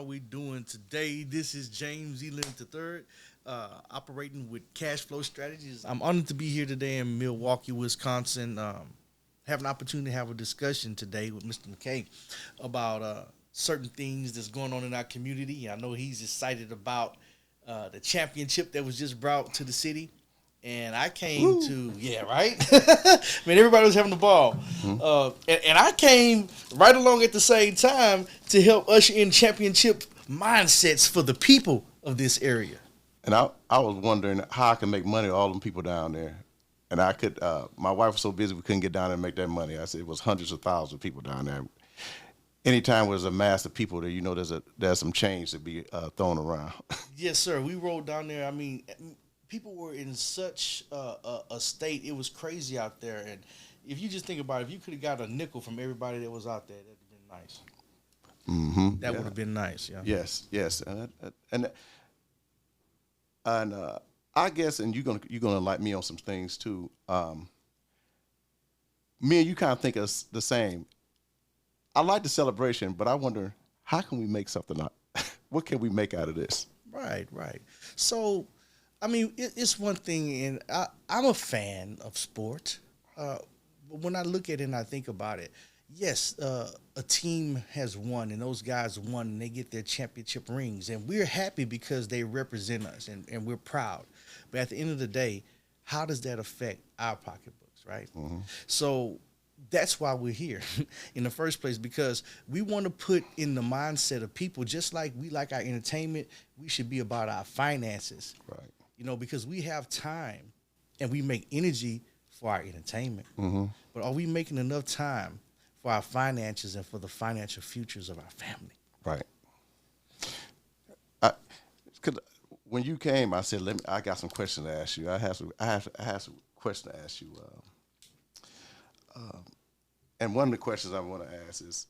are we doing today? This is James Leonard III, operating with Cash Flow Strategies. I'm honored to be here today in Milwaukee, Wisconsin. Have an opportunity to have a discussion today with Mr. Mckay about certain things that's going on in our community. I know he's excited about the championship that was just brought to the city. And I came to, yeah, right? Man, everybody was having the ball. And I came right along at the same time to help usher in championship mindsets for the people of this area. And I was wondering how I can make money with all them people down there. And I could, my wife was so busy we couldn't get down there and make that money. I said it was hundreds of thousands of people down there. Anytime there's a mass of people there, you know there's some change to be thrown around. Yes, sir. We rode down there. I mean, people were in such a state. It was crazy out there. And if you just think about it, if you could have got a nickel from everybody that was out there, that would have been nice. Mm-hmm. That would have been nice, yeah. Yes. And I guess, and you're gonna like me on some things too. Me and you kind of think of the same. I like the celebration, but I wonder how can we make something out? What can we make out of this? Right. So, I mean, it's one thing, and I'm a fan of sport. But when I look at it and I think about it, yes, a team has won, and those guys won, and they get their championship rings, and we're happy because they represent us, and we're proud. But at the end of the day, how does that affect our pocketbooks, right? Mm-hmm. So that's why we're here in the first place, because we want to put in the mindset of people, just like we like our entertainment, we should be about our finances. Right. You know, because we have time and we make energy for our entertainment. Mm-hmm. But are we making enough time for our finances and for the financial futures of our family? Right. When you came, I said, I got some questions to ask you. I have some questions to ask you. And one of the questions I want to ask is,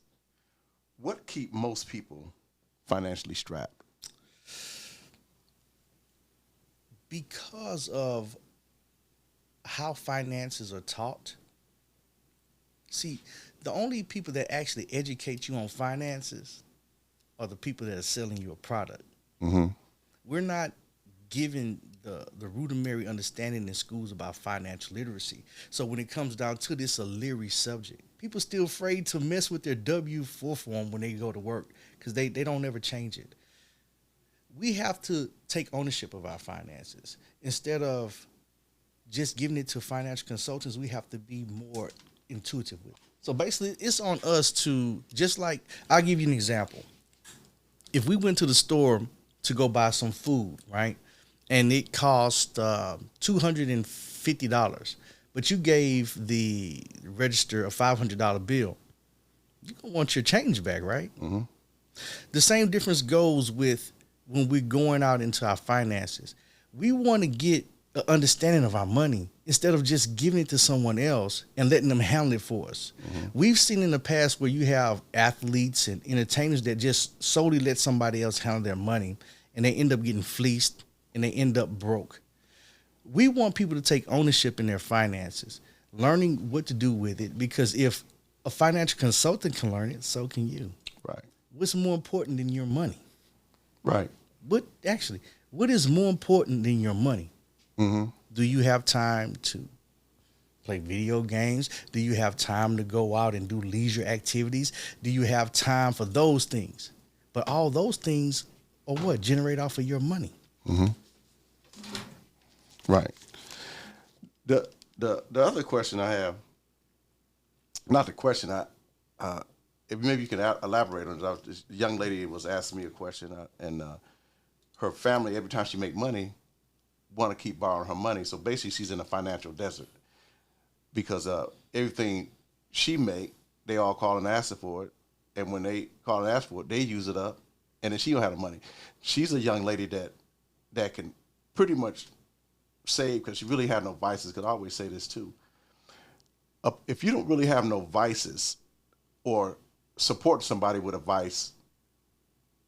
what keep most people financially strapped? Because of how finances are taught. See, the only people that actually educate you on finances are the people that are selling you a product. Mm-hmm. We're not given the rudimentary understanding in schools about financial literacy. So when it comes down to this, a leery subject. People still afraid to mess with their W-4 form when they go to work because they don't ever change it. We have to take ownership of our finances. Instead of just giving it to financial consultants, we have to be more intuitive with it. So basically, it's on us to, just like, I'll give you an example. If we went to the store to go buy some food, right, and it cost $250, but you gave the register a $500 bill, you're going to want your change back, right? Mm-hmm. The same difference goes with when we're going out into our finances. We want to get an understanding of our money instead of just giving it to someone else and letting them handle it for us. Mm-hmm. We've seen in the past where you have athletes and entertainers that just solely let somebody else handle their money, and they end up getting fleeced and they end up broke. We want people to take ownership in their finances, learning what to do with it, because if a financial consultant can learn it, so can you. Right. What's more important than your money? Right. What is more important than your money? Mm-hmm. Do you have time to play video games? Do you have time to go out and do leisure activities? Do you have time for those things? But all those things are what? Generate off of your money. Mm-hmm. Right. The other question I have, not the question, if maybe you can elaborate on it. This young lady was asking me a question, and her family, every time she make money, want to keep borrowing her money. So basically, she's in a financial desert because everything she make, they all call and ask her for it, and when they call and ask for it, they use it up, and then she don't have the money. She's a young lady that can pretty much save because she really had no vices. Because I always say this too: if you don't really have no vices, or support somebody with a vice,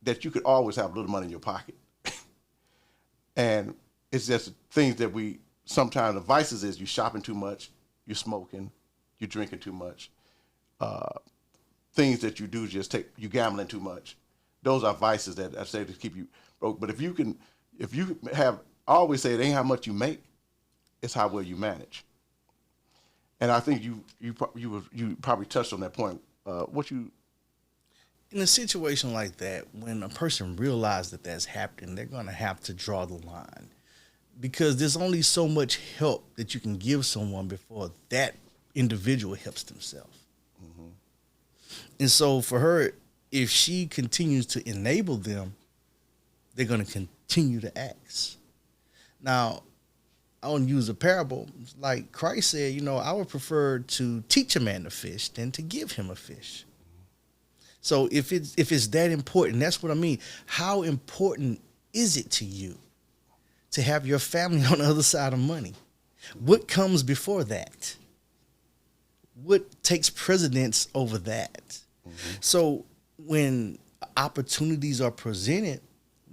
that you could always have a little money in your pocket. And it's just things that sometimes the vices is you shopping too much, you're smoking, you're drinking too much, things that you do you gambling too much. those are vices that I say to keep you broke. But if you have, I always say it ain't how much you make, it's how well you manage. And I think you probably touched on that point. In a situation like that, when a person realizes that that's happening, they're going to have to draw the line, because there's only so much help that you can give someone before that individual helps themselves. Mm-hmm. And so for her, if she continues to enable them, they're going to continue to ask. Now, I want to use a parable. Like Christ said, I would prefer to teach a man to fish than to give him a fish. So if it's that important, that's what I mean. How important is it to you to have your family on the other side of money? What comes before that? What takes precedence over that? Mm-hmm. So when opportunities are presented,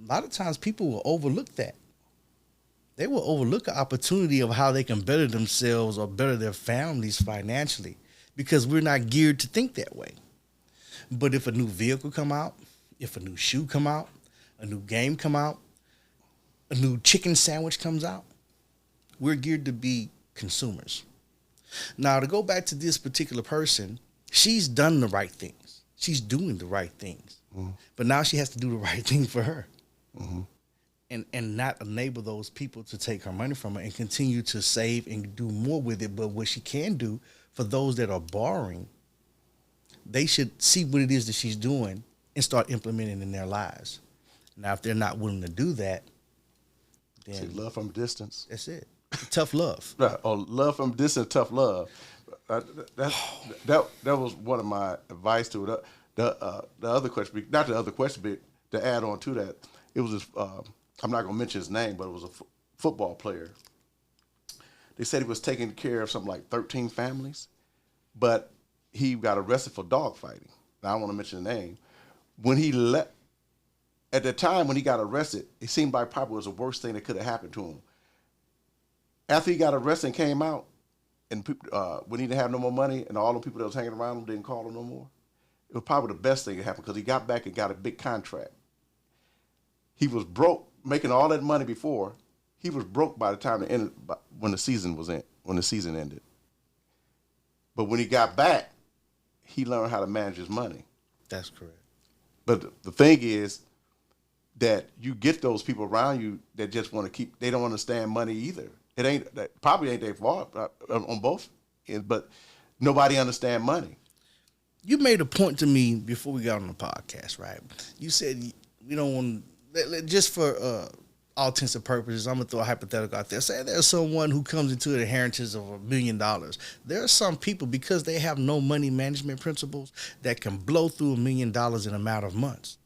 a lot of times people will overlook that. They will overlook an opportunity of how they can better themselves or better their families financially, because we're not geared to think that way. But if a new vehicle come out, if a new shoe come out, a new game come out, a new chicken sandwich comes out, we're geared to be consumers. Now, to go back to this particular person, she's done the right things. She's doing the right things. Mm-hmm. But now she has to do the right thing for her. Mm-hmm. And not enable those people to take her money from her and continue to save and do more with it. But what she can do for those that are borrowing, they should see what it is that she's doing and start implementing in their lives. Now, if they're not willing to do that, then see, love from a distance. That's it. Tough love. Right. Oh, love from a distance, tough love. That was one of my advice to it. The other question, not the other question, but to add on to that, it was this, I'm not going to mention his name, but it was a football player. They said he was taking care of something like 13 families, but he got arrested for dog fighting. Now, I don't want to mention the name. When he at the time when he got arrested, it seemed like probably was the worst thing that could have happened to him. After he got arrested and came out, and when he didn't have no more money, and all the people that was hanging around him didn't call him no more, it was probably the best thing that happened, because he got back and got a big contract. He was broke, making all that money before. He was broke by the time it ended, when the season ended. But when he got back, he learned how to manage his money. That's correct. But the thing is that you get those people around you that just want to they don't understand money either. That probably ain't their fault on both ends, but nobody understand money. You made a point to me before we got on the podcast, right? You said we don't want, just for all intents and purposes, I'm going to throw a hypothetical out there. Say there's someone who comes into the inheritance of $1 million. There are some people, because they have no money management principles, that can blow through $1 million in a matter of months.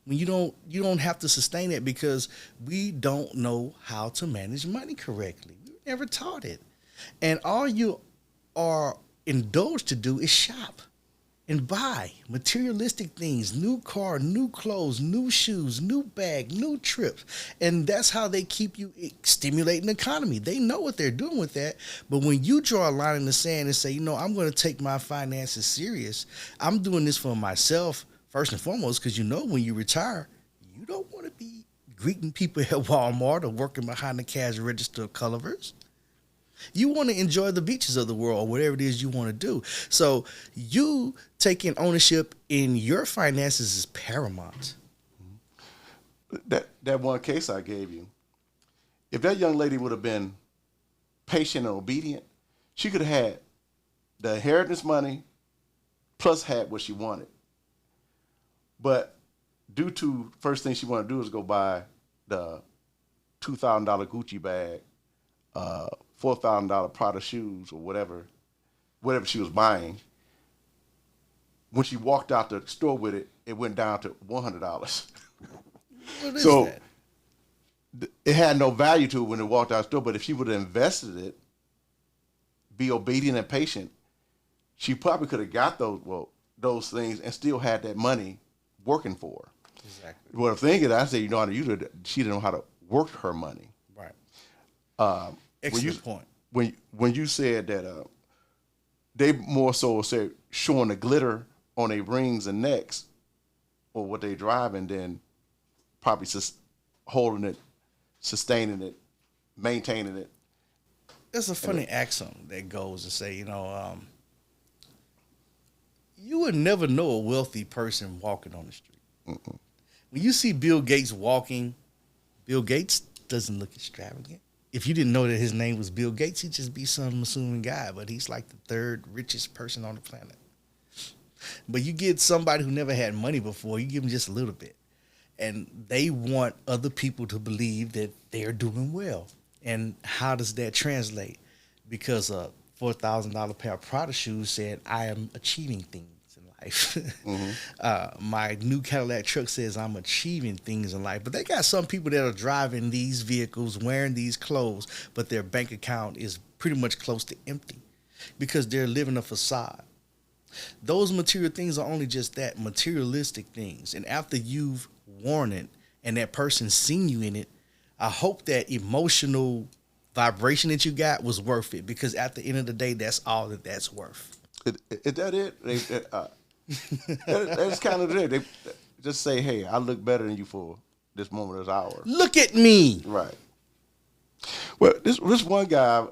When you don't have to sustain it, because we don't know how to manage money correctly. We were never taught it. And all you are indulged to do is shop and buy materialistic things, new car, new clothes, new shoes, new bag, new trips. And that's how they keep you stimulating the economy. They know what they're doing with that. But when you draw a line in the sand and say, I'm going to take my finances serious, I'm doing this for myself, first and foremost, because when you retire, you don't want to be greeting people at Walmart or working behind the cash register of Culver's. You want to enjoy the beaches of the world, or whatever it is you want to do. So you taking ownership in your finances is paramount. That one case I gave you, if that young lady would have been patient and obedient, she could have had the inheritance money plus had what she wanted. But due to first thing she wanted to do is go buy the $2,000 Gucci bag, $4,000 Prada shoes, or whatever she was buying. When she walked out the store with it, it went down to $100. What is so that? It had no value to it when it walked out the store. But if she would have invested it, be obedient and patient, she probably could have got those things and still had that money working for her. Exactly. Well, the thing is, I say you know how to use it. She didn't know how to work her money. Right. Excellent point. When you said that they more so said showing the glitter on their rings and necks or what they drive, and then probably holding it, sustaining it, maintaining it. There's a funny axiom that goes and say, you would never know a wealthy person walking on the street. Mm-mm. When you see Bill Gates walking, Bill Gates doesn't look extravagant. If you didn't know that his name was Bill Gates, he'd just be some assuming guy, but he's like the third richest person on the planet. But you get somebody who never had money before, you give them just a little bit, and they want other people to believe that they're doing well. And how does that translate? Because a $4,000 pair of Prada shoes said, I am achieving things in life. Mm-hmm. My new Cadillac truck says I'm achieving things in life. But they got some people that are driving these vehicles, wearing these clothes, but their bank account is pretty much close to empty because they're living a facade. Those material things are only just that, materialistic things. And after you've worn it and that person's seen you in it, I hope that emotional vibration that you got was worth it, because at the end of the day, that's all that's worth. Is that it? That's kind of it. They just say, hey, I look better than you for this moment of ours. Look at me. Right. Well, this one guy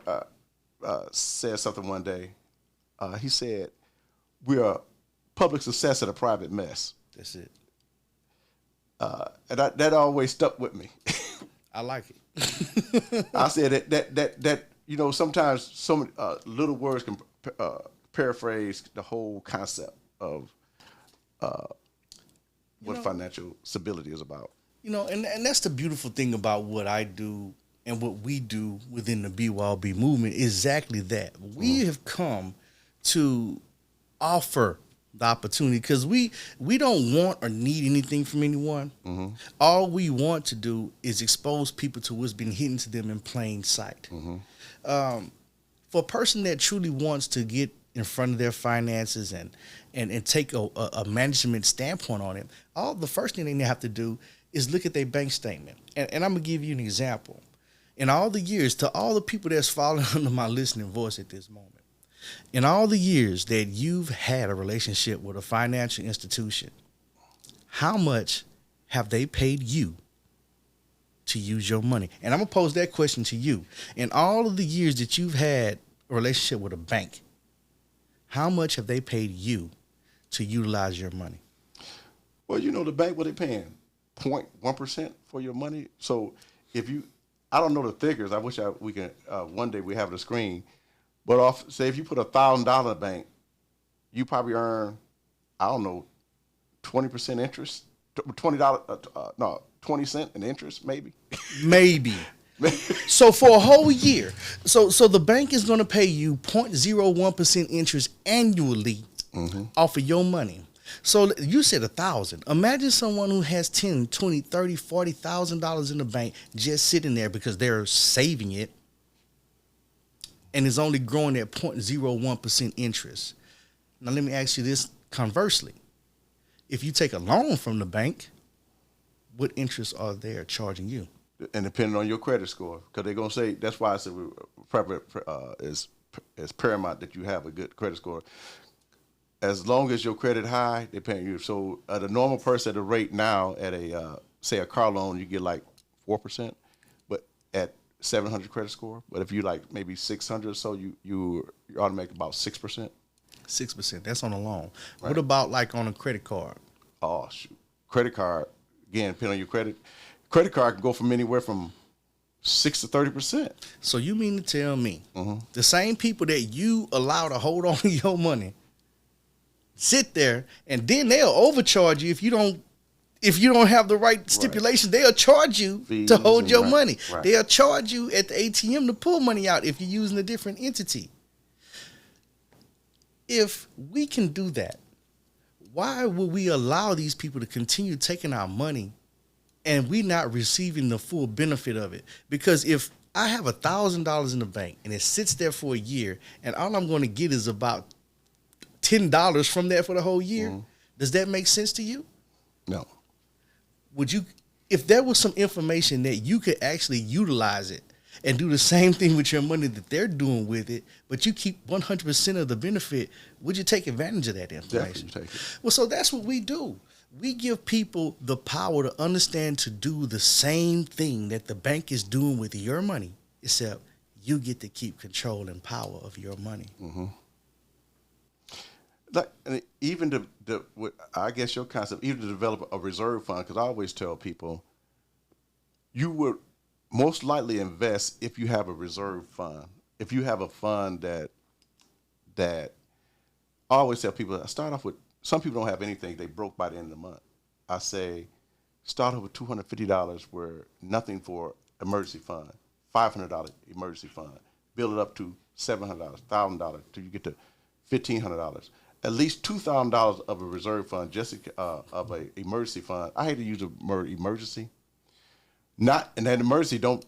said something one day. He said, we are public success and a private mess. That's it. And that always stuck with me. I like it. I said that sometimes so many little words can paraphrase the whole concept of what financial stability is about. And that's the beautiful thing about what I do and what we do within the BYOB movement. Exactly that. We have come to offer the opportunity, because we don't want or need anything from anyone. Mm-hmm. All we want to do is expose people to what's been hidden to them in plain sight. Mm-hmm. For a person that truly wants to get in front of their finances and take a management standpoint on it, the first thing they have to do is look at their bank statement. And I'm going to give you an example. In all the years, to all the people that's falling under my listening voice at this moment, in all the years that you've had a relationship with a financial institution, how much have they paid you to use your money? And I'm going to pose that question to you. In all of the years that you've had a relationship with a bank, how much have they paid you to utilize your money? Well, the bank, what they paying? 0.1% for your money. So I don't know the figures. I wish we can, one day we have the screen. But say if you put $1,000 in the bank, you probably earn, 20% interest, $20, 20 cents in interest, maybe. Maybe. So for a whole year, so the bank is going to pay you 0.01% interest annually off of your money. So you said 1,000. Imagine someone who has $10, $20, $30, $40,000 in the bank just sitting there because they're saving it, and is only growing at 0.01% interest. Now, let me ask you this conversely. If you take a loan from the bank, what interest are they charging you? And depending on your credit score, because they're going to say, that's why I said it's paramount that you have a good credit score. As long as your credit high, they're paying you. So the normal person at a rate now at say a car loan, you get like 4%, but at 700 credit score. But if you like maybe 600 or so, you automatically about 6%. 6%. That's on a loan. Right. What about like on a credit card? Oh shoot, credit card again, depending on your credit. Credit card can go from anywhere from 6 to 30%. So you mean to tell me the same people that you allow to hold on to your money sit there, and then they'll overcharge you if you don't have the right stipulations. They'll charge you fees to hold your money. Right. They'll charge you at the ATM to pull money out if you're using a different entity. If we can do that, why would we allow these people to continue taking our money and we not receiving the full benefit of it? Because if I have $1,000 in the bank and it sits there for a year and all I'm going to get is about $10 from that for the whole year, does that make sense to you? No. Would you, if there was some information that you could actually utilize it and do the same thing with your money that they're doing with it, but you keep 100% of the benefit, would you take advantage of that information? Definitely take it. Well, so that's what we do. We give people the power to understand to do the same thing that the bank is doing with your money, except you get to keep control and power of your money. Mm-hmm. Like, and even I guess your concept, even to develop a reserve fund, because I always tell people, you would most likely invest if you have a reserve fund. If you have a fund that I always tell people, I start off with, some people don't have anything, they broke by the end of the month. I say, start off with $250 where nothing for emergency fund, $500 emergency fund, build it up to $700, $1,000 till you get to $1,500. At least $2,000 of a reserve fund, just of a emergency fund. I hate to use the word emergency. Not, and that emergency don't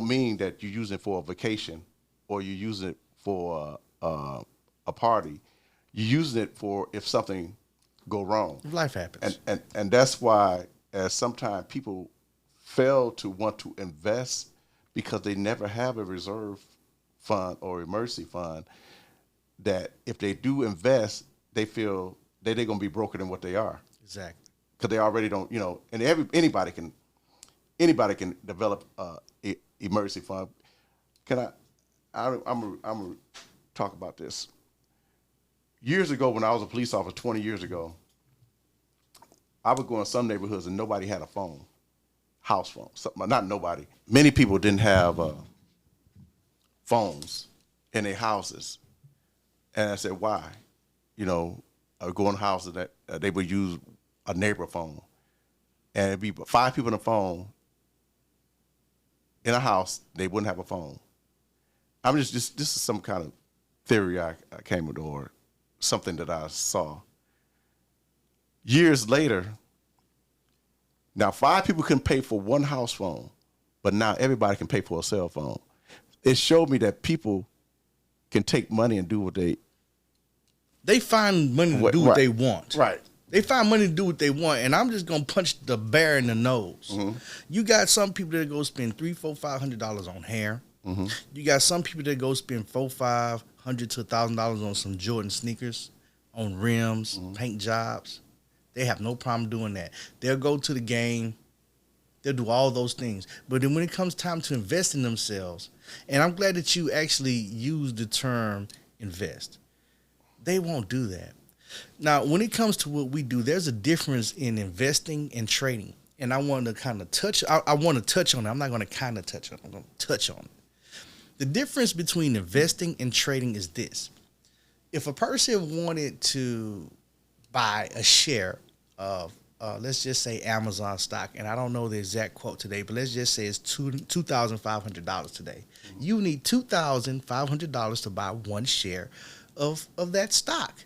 mean that you're using it for a vacation or you're using it for a party. You're using it for if something go wrong. Life happens. And that's why sometimes people fail to want to invest because they never have a reserve fund or emergency fund, that if they do invest, they feel that they're going to be broken in what they are. Exactly. Because they already don't, and anybody can develop a emergency fund. I'm gonna talk about this. Years ago, when I was a police officer, 20 years ago, I would go in some neighborhoods and nobody had a phone, house phone. Not nobody. Many people didn't have phones in their houses. And I said, why? I would go in houses that they would use a neighbor phone. And it'd be 5 people on the phone in a house, they wouldn't have a phone. I'm this is some kind of theory I came with, or something that I saw. Years later, now 5 people can pay for one house phone, but now everybody can pay for a cell phone. It showed me that people can take money and do what they find money to do what they want. Right. They find money to do what they want, and I'm just gonna punch the bear in the nose. Mm-hmm. You got some people that go spend $300, $400, $500 on hair. Mm-hmm. You got some people that go spend $400, $500 to $1,000 on some Jordan sneakers, on rims, paint jobs. They have no problem doing that. They'll go to the game. They'll do all those things. But then when it comes time to invest in themselves, and I'm glad that you actually used the term invest, they won't do that. Now, when it comes to what we do, there's a difference in investing and trading. And I want to kind of touch, I want to touch on it. I'm not going to kind of touch on it. I'm going to touch on it. The difference between investing and trading is this. If a person wanted to buy a share of, let's just say Amazon stock, and I don't know the exact quote today, but let's just say it's $2,500 today. Mm-hmm. You need $2,500 to buy one share of that stock.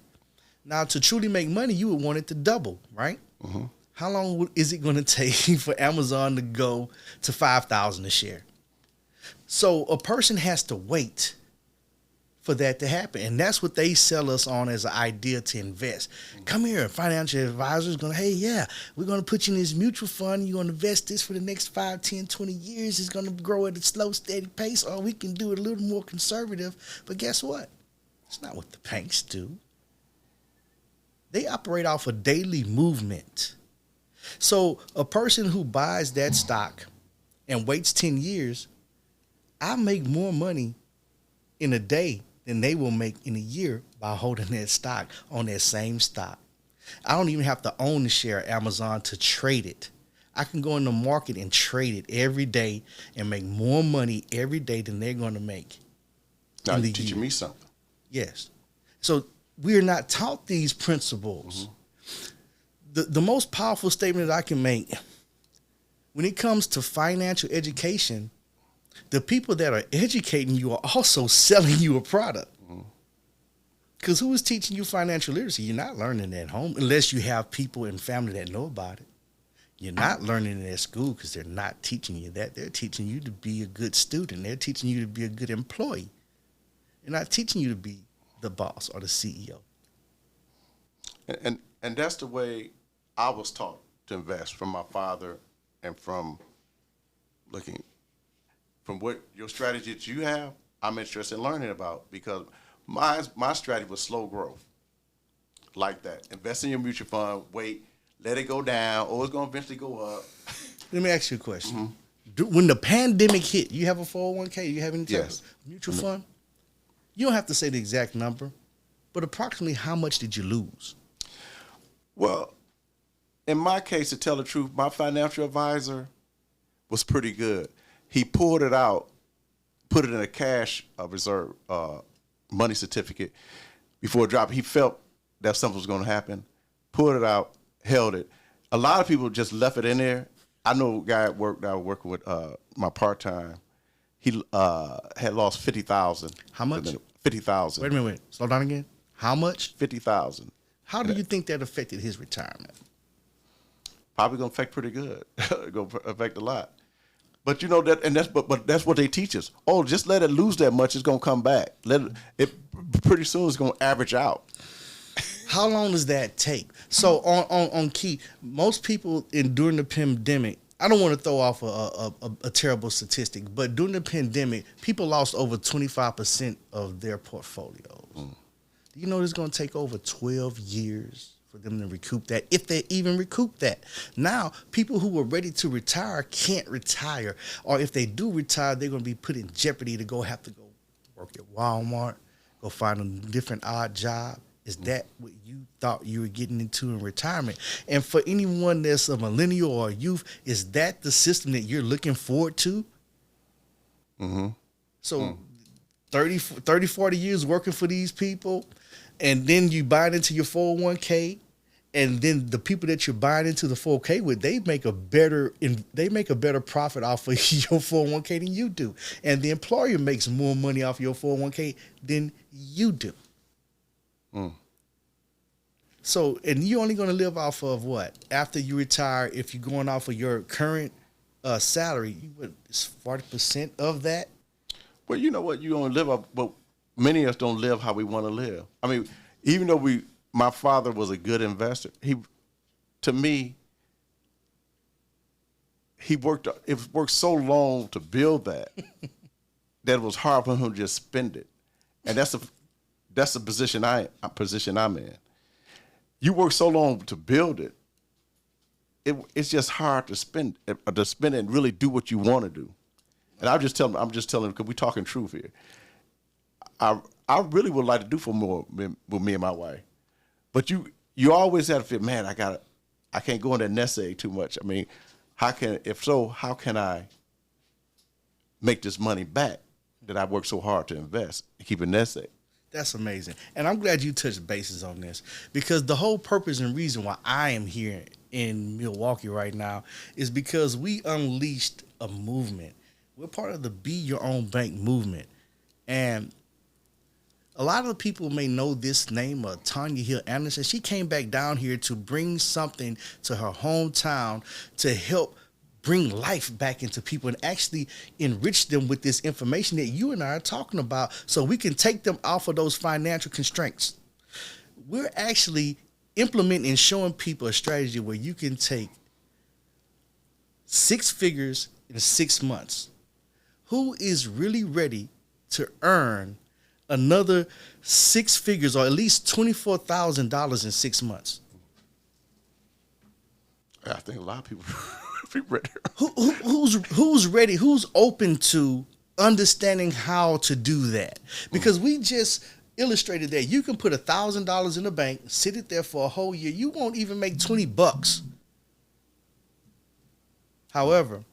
Now, to truly make money, you would want it to double, right? Mm-hmm. How long is it going to take for Amazon to go to $5,000 a share? So a person has to wait for that to happen. And that's what they sell us on as an idea to invest. Come here, financial advisor is going to, hey, yeah, we're going to put you in this mutual fund. You're going to invest this for the next 5, 10, 20 years. It's going to grow at a slow, steady pace, or we can do it a little more conservative. But guess what? It's not what the banks do. They operate off a daily movement. So a person who buys that stock and waits 10 years, I make more money in a day than they will make in a year by holding that stock on that same stock. I don't even have to own the share of Amazon to trade it. I can go in the market and trade it every day and make more money every day than they're going to make. Now you're teaching me something. Yes. So we are not taught these principles. Mm-hmm. The most powerful statement that I can make when it comes to financial education, the people that are educating you are also selling you a product. Because who is teaching you financial literacy? You're not learning it at home unless you have people in family that know about it. You're not learning it at school because they're not teaching you that. They're teaching you to be a good student. They're teaching you to be a good employee. They're not teaching you to be the boss or the CEO. And that's the way I was taught to invest, from my father and from looking from what your strategy that you have. I'm interested in learning about, because my strategy was slow growth, like that. Invest in your mutual fund, wait. let it go down, or it's gonna eventually go up. Let me ask you a question. When the pandemic hit, you have a 401k? You have any type Yes. of mutual fund? You don't have to say the exact number, but approximately how much did you lose? Well, in my case, to tell the truth, my financial advisor was pretty good. He pulled it out, put it in a cash reserve money certificate before it dropped. He felt that something was going to happen, pulled it out, held it. A lot of people just left it in there. I know a guy at work that I was working with, my part-time. He had lost $50,000. How much? $50,000. Wait a minute. Slow down again. How much? $50,000. How do you think that affected his retirement? Probably gonna affect pretty good. Gonna affect a lot. But you know that, and but that's what they teach us. Oh, just let it lose that much; it's gonna come back. It pretty soon it's gonna average out. How long does that take? So on key, most people during the pandemic. I don't want to throw off a terrible statistic, but during the pandemic, people lost over 25% of their portfolios. Do you know it's going to take over 12 years for them to recoup that, if they even recoup that? Now, people who were ready to retire can't retire, or if they do retire, they're going to be put in jeopardy to have to go work at Walmart, go find a different odd job. Is that what you thought you were getting into in retirement? And for anyone that's a millennial or a youth, is that the system that you're looking forward to? So 30, 40 years working for these people, and then you buy into your 401k, and then the people that you're buying into the 401k with, they make a better profit off of your 401k than you do. And the employer makes more money off your 401k than you do. So, and you're only going to live off of what? After you retire, if you're going off of your current salary, it's 40% of that? Well, you know what? You only live up, but many of us don't live how we want to live. I mean, even though my father was a good investor, to me, it worked so long to build that it was hard for him to just spend it. And that's the position I'm in. You work so long to build it, it's just hard to spend it and really do what you want to do. And I'm just telling because we're talking truth here. I really would like to do for more with me and my wife, but you always have to feel, man, I can't go in that nest egg too much. I mean, how can I make this money back that I worked so hard to invest and keep a nest egg? That's amazing. And I'm glad you touched bases on this, because the whole purpose and reason why I am here in Milwaukee right now is because we unleashed a movement. We're part of the Be Your Own Bank movement. And a lot of people may know this name, Tanya Hill Anderson. She came back down here to bring something to her hometown to help bring life back into people and actually enrich them with this information that you and I are talking about, so we can take them off of those financial constraints. We're actually implementing and showing people a strategy where you can take 6 figures in 6 months. Who is really ready to earn another 6 figures, or at least $24,000 in 6 months? I think a lot of people Who's ready? Who's open to understanding how to do that? Because we just illustrated that you can put $1,000 in the bank, sit it there for a whole year. You won't even make $20. However,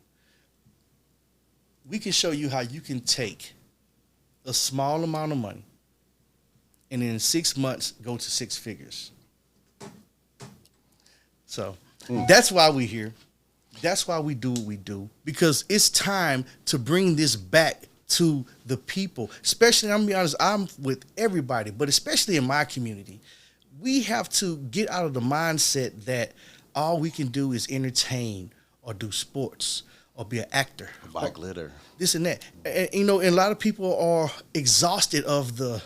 we can show you how you can take a small amount of money and in 6 months go to 6 figures. So that's why we're here. That's why we do what we do, because it's time to bring this back to the people. Especially, I'm gonna be honest, I'm with everybody, but especially in my community, we have to get out of the mindset that all we can do is entertain or do sports or be an actor. Buy glitter. This and that. And, and a lot of people are exhausted of the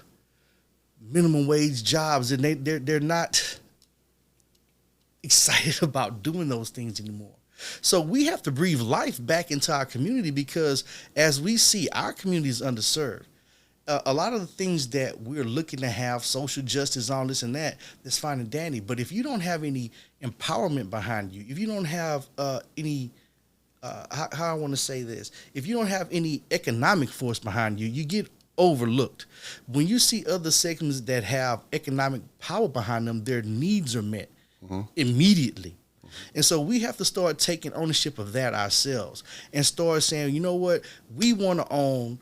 minimum wage jobs, and they're not excited about doing those things anymore. So we have to breathe life back into our community, because as we see, our community is underserved. a lot of the things that we're looking to have, social justice, all this and that, that's fine and dandy. But if you don't have any empowerment behind you, if you don't have any, how I want to say this, if you don't have any economic force behind you, you get overlooked. When you see other segments that have economic power behind them, their needs are met immediately. And so we have to start taking ownership of that ourselves and start saying, you know what, we want to own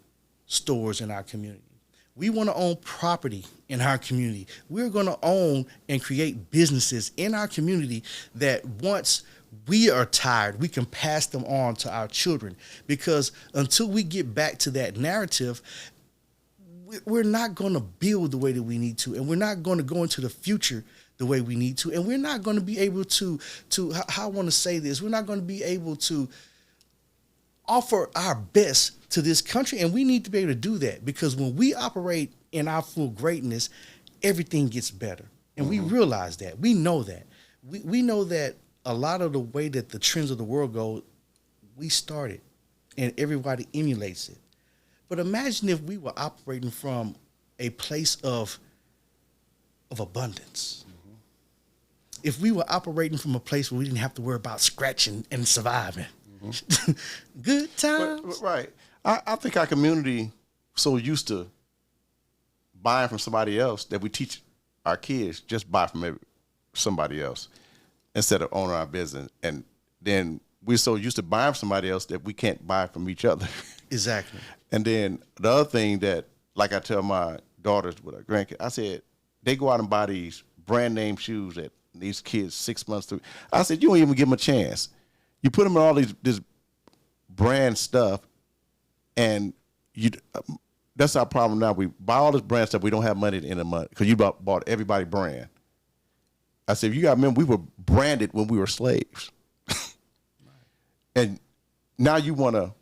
stores in our community. We want to own property in our community. We're going to own and create businesses in our community that once we are tired, we can pass them on to our children. Because until we get back to that narrative, we're not going to build the way that we need to, and we're not going to go into the future the way we need to, and we're not going to be able to how I want to say this, we're not going to be able to offer our best to this country, and we need to be able to do that, because when we operate in our full greatness, everything gets better. And we realize that. We know that. We know that a lot of the way that the trends of the world go, we started, and everybody emulates it. But imagine if we were operating from a place of abundance. If we were operating from a place where we didn't have to worry about scratching and surviving. Good times. Right. I think our community so used to buying from somebody else that we teach our kids just buy from somebody else instead of owning our business. And then we're so used to buying from somebody else that we can't buy from each other. Exactly. And then the other thing that, like I tell my daughters with our grandkids, I said, they go out and buy these brand name shoes that these kids 6 months through. I said, you don't even give them a chance. You put them in all this brand stuff, and that's our problem now. We buy all this brand stuff. We don't have money at the end of the month because you bought everybody brand. I said, you got to remember, we were branded when we were slaves. And now you want to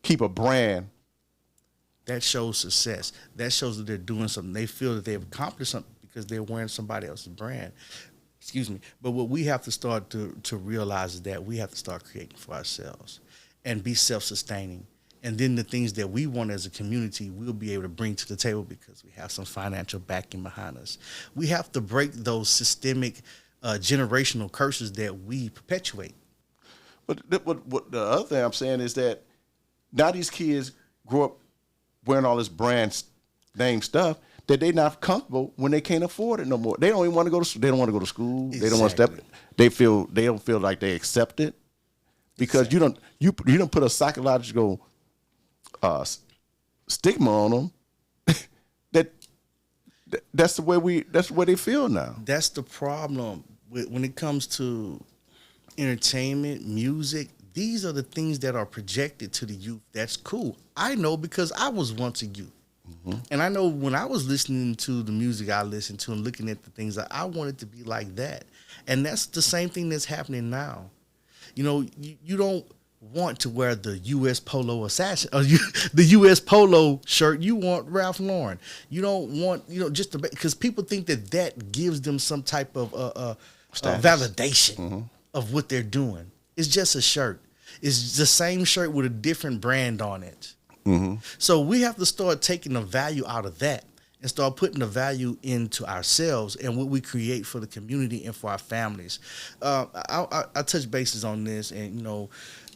keep a brand. That shows success. That shows that they're doing something. They feel that they've accomplished something because they're wearing somebody else's brand. Excuse me. But what we have to start to realize is that we have to start creating for ourselves and be self-sustaining. And then the things that we want as a community, we'll be able to bring to the table because we have some financial backing behind us. We have to break those systemic generational curses that we perpetuate. But what the other thing I'm saying is that now these kids grow up wearing all this brand name stuff that they're not comfortable when they can't afford it no more. They don't even want to go to. They don't want to go to school. Exactly. They don't want to step. They don't feel like they accept it because exactly. you don't put a psychological stigma on them. That's the way they feel now. That's the problem when it comes to entertainment, music. These are the things that are projected to the youth. That's cool. I know because I was once a youth. Mm-hmm. And I know when I was listening to the music I listened to and looking at the things, I wanted to be like that. And that's the same thing that's happening now. You know, you don't want to wear the U.S. Polo assassin or the U.S. Polo shirt. You want Ralph Lauren. You don't want, just because people think that gives them some type of validation of what they're doing. It's just a shirt. It's the same shirt with a different brand on it. Mm-hmm. So we have to start taking the value out of that and start putting the value into ourselves and what we create for the community and for our families. I touch bases on this, and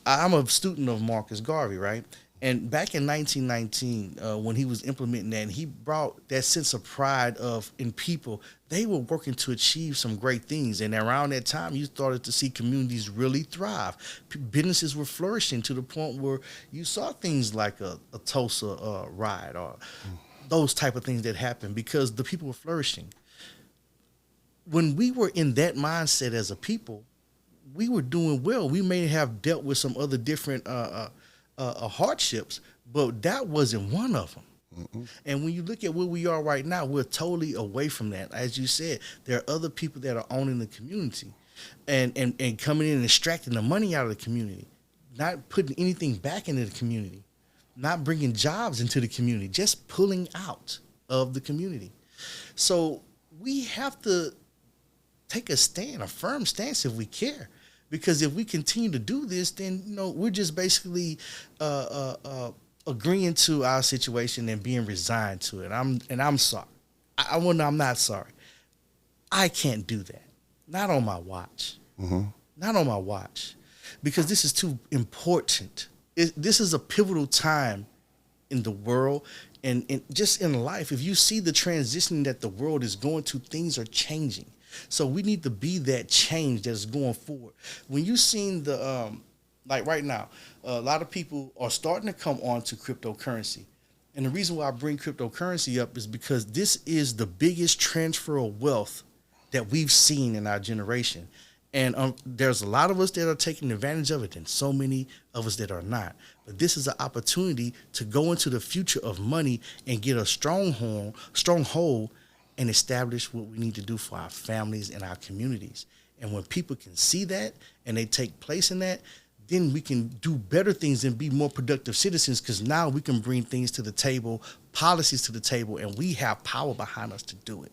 I'm a student of Marcus Garvey, right? And back in 1919, when he was implementing that, and he brought that sense of pride in people, they were working to achieve some great things. And around that time, you started to see communities really thrive. Businesses were flourishing to the point where you saw things like a Tulsa riot or those type of things that happened because the people were flourishing. When we were in that mindset as a people, we were doing well. We may have dealt with some other different hardships, but that wasn't one of them. Mm-mm. And when you look at where we are right now, we're totally away from that. As you said, there are other people that are owning the community and coming in and extracting the money out of the community, not putting anything back into the community, not bringing jobs into the community, just pulling out of the community. So we have to take a firm stance if we care. Because if we continue to do this, then we're just basically a agreeing to our situation and being resigned to it. I'm sorry. I'm not sorry. I can't do that. Not on my watch. Mm-hmm. Not on my watch, because this is too important. This is a pivotal time in the world and just in life. If you see the transition that the world is going to, things are changing. So we need to be that change that's going forward. When you seen the like right now, a lot of people are starting to come on to cryptocurrency. And the reason why I bring cryptocurrency up is because this is the biggest transfer of wealth that we've seen in our generation. And there's a lot of us that are taking advantage of it and so many of us that are not. But this is an opportunity to go into the future of money and get a stronghold and establish what we need to do for our families and our communities. And when people can see that and they take place in that, then we can do better things and be more productive citizens, because now we can bring things to the table, policies to the table, and we have power behind us to do it.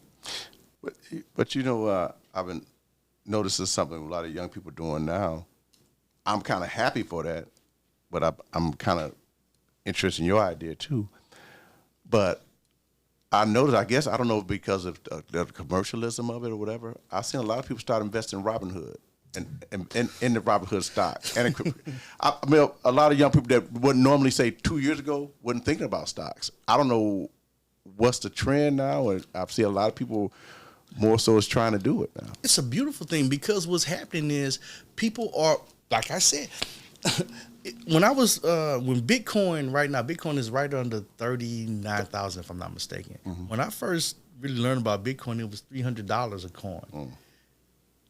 But you know, I've been noticing something a lot of young people doing now. I'm kind of happy for that, but I'm kind of interested in your idea too. But I noticed, I guess, I don't know, because of the commercialism of it or whatever, I've seen a lot of people start investing in Robinhood and in the Robinhood stock. And I mean, a lot of young people that wouldn't normally say 2 years ago wasn't thinking about stocks. I don't know what's the trend now, and I see a lot of people more so is trying to do it now. It's a beautiful thing, because what's happening is people are, like I said, when Bitcoin right now, Bitcoin is right under 39,000 if I'm not mistaken. Mm-hmm. When I first really learned about Bitcoin, it was $300 a coin. Mm.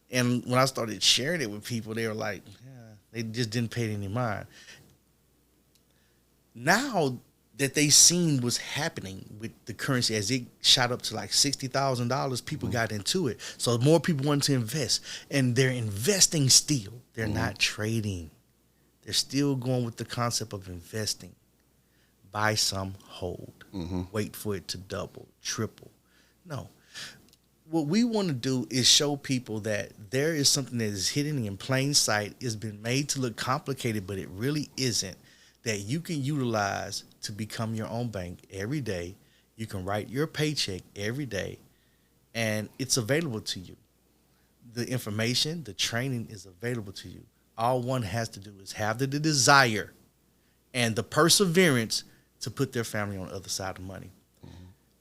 And when I started sharing it with people, they were like, yeah, they just didn't pay it any mind. Now that they seen what's happening with the currency as it shot up to like $60,000, people got into it. So more people want to invest, and they're investing still. They're not trading. They're still going with the concept of investing. Buy some, hold. Wait for it to double, triple. No. What we want to do is show people that there is something that is hidden in plain sight. It's been made to look complicated, but it really isn't. That you can utilize to become your own bank every day. You can write your paycheck every day, and it's available to you. The information, the training is available to you. All one has to do is have the desire and the perseverance to put their family on the other side of money.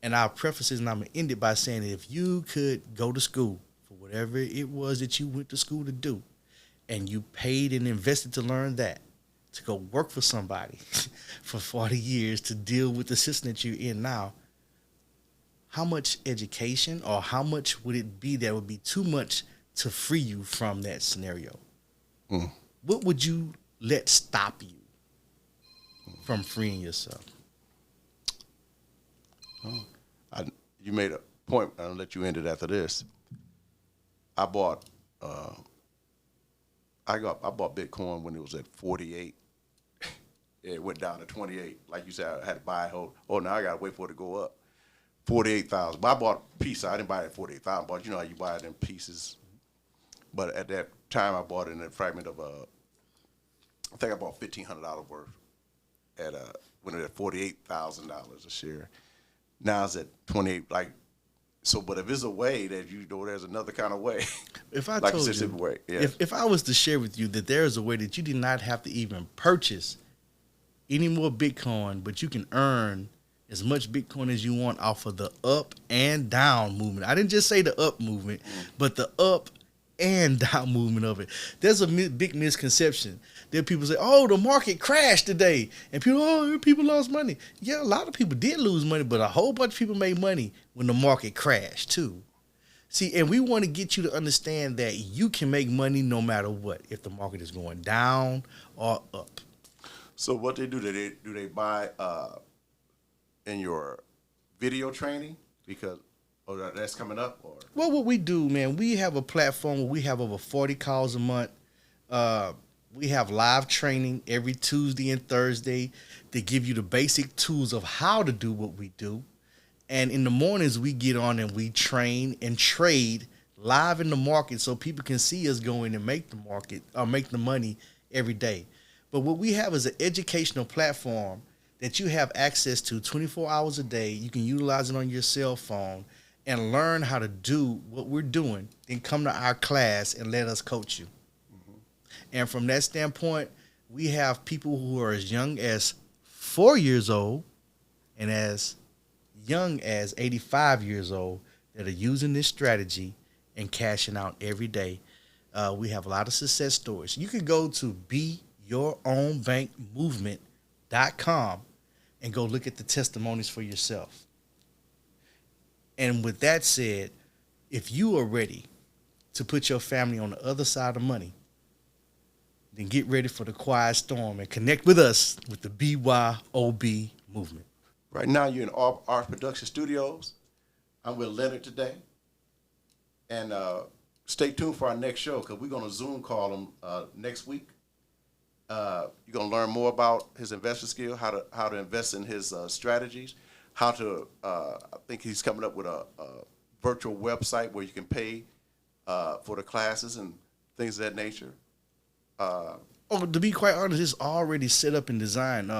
And I'll preface this, and I'm going to end it by saying that if you could go to school for whatever it was that you went to school to do, and you paid and invested to learn that, to go work for somebody for 40 years to deal with the system that you're in now, how much education or how much would it be that would be too much to free you from that scenario? What would you let stop you from freeing yourself? You made a point. I'll let you end it after this. I bought Bitcoin when it was at 48. It went down to 28. Like you said, I had to buy a whole. Oh, now I got to wait for it to go up. 48,000. But I bought a piece. I didn't buy it at 48,000. But you know how you buy it in pieces. But at that time, I bought it in a fragment of I think I bought $1,500 worth at when it was at $48,000 a share. Now it's at 28. Like, so, but if there's a way that you know, there's another kind of way. If I like told you, way, yeah. if I was to share with you that there is a way that you did not have to even purchase any more Bitcoin, but you can earn as much Bitcoin as you want off of the up and down movement. I didn't just say the up movement, but the up and down movement of it. There's a big misconception. There people say, oh, the market crashed today. And people lost money. Yeah, a lot of people did lose money, but a whole bunch of people made money when the market crashed too. See, and we want to get you to understand that you can make money no matter what, if the market is going down or up. So what they do, do they buy in your video training? Because that's coming up? Or? Well, what we do, man, we have a platform where we have over 40 calls a month. We have live training every Tuesday and Thursday to give you the basic tools of how to do what we do. And in the mornings, we get on and we train and trade live in the market so people can see us go in and make the market or make the money every day. But what we have is an educational platform that you have access to 24 hours a day. You can utilize it on your cell phone and learn how to do what we're doing. Then come to our class and let us coach you. And from that standpoint, we have people who are as young as 4 years old and as young as 85 years old that are using this strategy and cashing out every day. We have a lot of success stories. You can go to beyourownbankmovement.com and go look at the testimonies for yourself. And with that said, if you are ready to put your family on the other side of money, then get ready for the quiet storm and connect with us with the BYOB movement. Right now, you're in our production studios. I'm with Leonard today. And stay tuned for our next show because we're going to Zoom call him next week. You're going to learn more about his investor skill, how to invest in his strategies, how to, I think he's coming up with a virtual website where you can pay for the classes and things of that nature. To be quite honest, it's already set up and designed.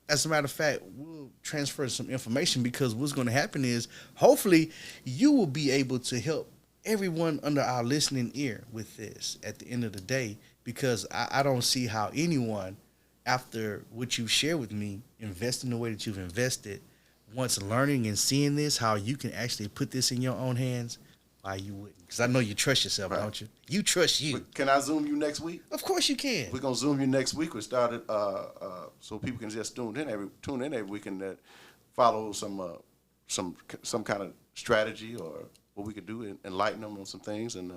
As a matter of fact, we'll transfer some information because what's going to happen is hopefully you will be able to help everyone under our listening ear with this at the end of the day, because I don't see how anyone, after what you share with me, investing the way that you've invested, once learning and seeing this, how you can actually put this in your own hands, why you wouldn't. Because I know you trust yourself, right? Don't you? You trust you. But can I Zoom you next week? Of course you can. We're going to Zoom you next week. We started so people can just tune in every week and follow some kind of strategy or what we could do and enlighten them on some things and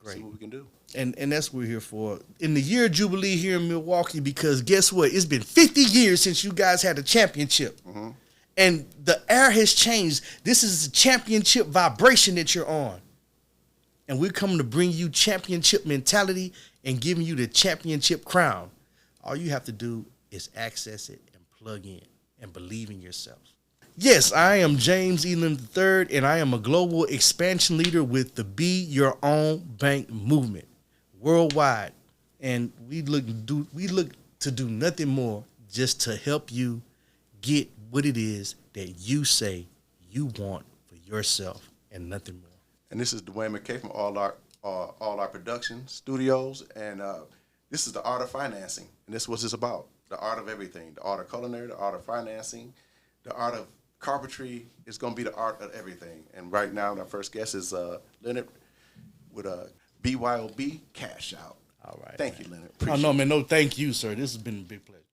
see what we can do. And that's what we're here for. In the year Jubilee here in Milwaukee, because guess what? It's been 50 years since you guys had a championship. Mm-hmm. And the air has changed. This is a championship vibration that you're on. And we're coming to bring you championship mentality and giving you the championship crown. All you have to do is access it and plug in and believe in yourself. Yes, I am James Leonard III, and I am a global expansion leader with the Be Your Own Bank movement worldwide. And we look to do nothing more just to help you get what it is that you say you want for yourself and nothing more. And this is Dwayne Mckay from all our production studios, and this is the art of financing, and this is what it's about: the art of everything, the art of culinary, the art of financing, the art of carpentry is going to be the art of everything. And right now, our first guest is Leonard with a BYOB cash out. All right. Thank you, Leonard. Oh, no, man, no, thank you, sir. This has been a big pleasure.